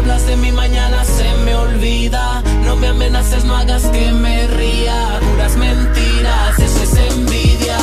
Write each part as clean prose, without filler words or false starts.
hablas de mi mañana se me olvida. No me amenaces, no hagas que me ría. Puras mentiras, eso es envidia.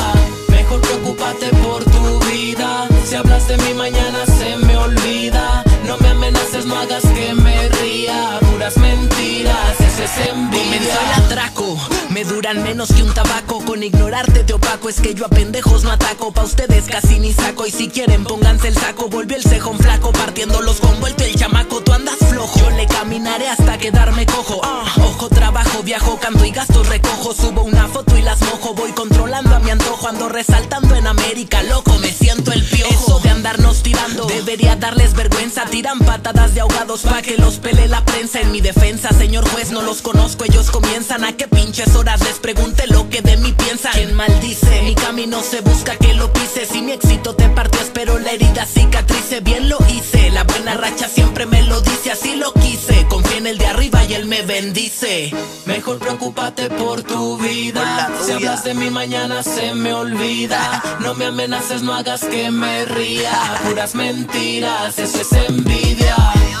Mejor preocúpate por tu vida. Si hablas de mi mañana se me olvida. No me amenaces, no hagas que me ría. Puras mentiras, eso es envidia. Comenzó el atraco, me duran menos que un tabaco. Con ignorarte te opaco, es que yo a pendejos no ataco. Pa' ustedes casi ni saco, y si quieren pónganse el saco. Volvió el cejón flaco, partiéndolos con vuelto el chamaco. Tú andas flojo, yo le caminaré hasta quedarme cojo. Ojo, trabajo, viajo, canto y gastos recojo. Subo una foto y las mojo, voy controlando a mi antojo. Ando resaltando en América, loco, me siento el piojo. Eso de andarnos tirando debería darles vergüenza. Tiran patadas de ahogados pa' que los pele la prensa. En mi defensa, señor juez, no los conozco, ellos comienzan. A qué pinches horas les pregunte lo que de mí piensan. ¿Quién maldice? Mi camino se busca que lo pises. Si mi éxito te partió, espero la herida cicatrice. Bien lo hice, la buena racha siempre me lo dice. Así lo quise, confié en el de arriba y él me bendice. Mejor preocúpate por tu vida. Si hablas de mi mañana se me olvida. No me amenaces, no hagas que me ría. Puras mentiras, eso es envidia.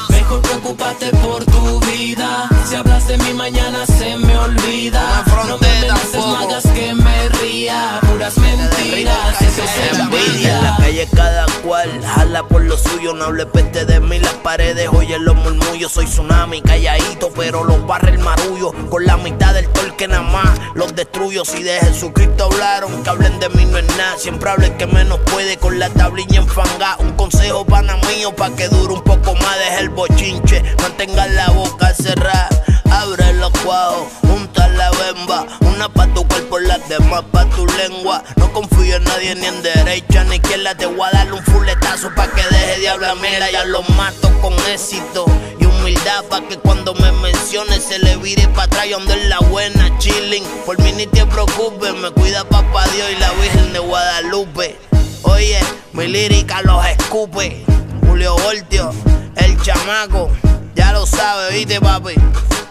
Mejor preocúpate por tu vida. Si hablas de mi mañana se me olvida. No me amenaces, no hagas que me ría. Puras mentiras, eso es envidia. En la calle cada cual jala por lo suyo. No hable peste de mí, las paredes oyen los murmullos. Soy tsunami, calladito, pero los barre el marullo. Con la mitad del torque nada más los destruyo. Si de Jesucristo hablaron, que hablen de mí no es nada. Siempre hable el que menos puede, con la tablilla enfangada. Un consejo pana mío, pa' que dure un poco más. Deje el bochinche, mantenga la boca cerrada. Abre los cuajos, junta la bemba. Una pa' tu cuerpo, las demás pa' tu lengua. No confío en nadie, ni en derecha ni izquierda. Te voy a darle un fuletazo pa' que deje de hablar mierda. Ya lo mato con éxito y humildad, pa' que cuando me mencione se le vire pa' atrás. Yo ando en la buena, chilling. Por mí ni te preocupes, me cuida papá Dios y la Virgen de Guadalupe. Oye, mi lírica los escupe. Julio Voltio, el chamaco, ya lo sabes, viste papi.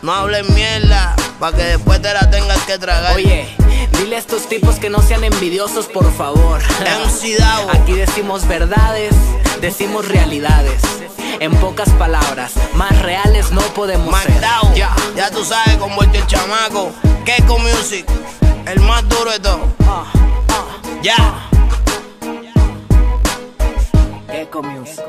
No hables mierda, pa' que después te la tengas que tragar. Oye, dile a estos tipos que no sean envidiosos, por favor. Aquí decimos verdades, decimos realidades. En pocas palabras, más reales no podemos ser. Ya tú sabes cómo es el chamaco. Keiko Music, el más duro de todo. Ya. Keiko Music.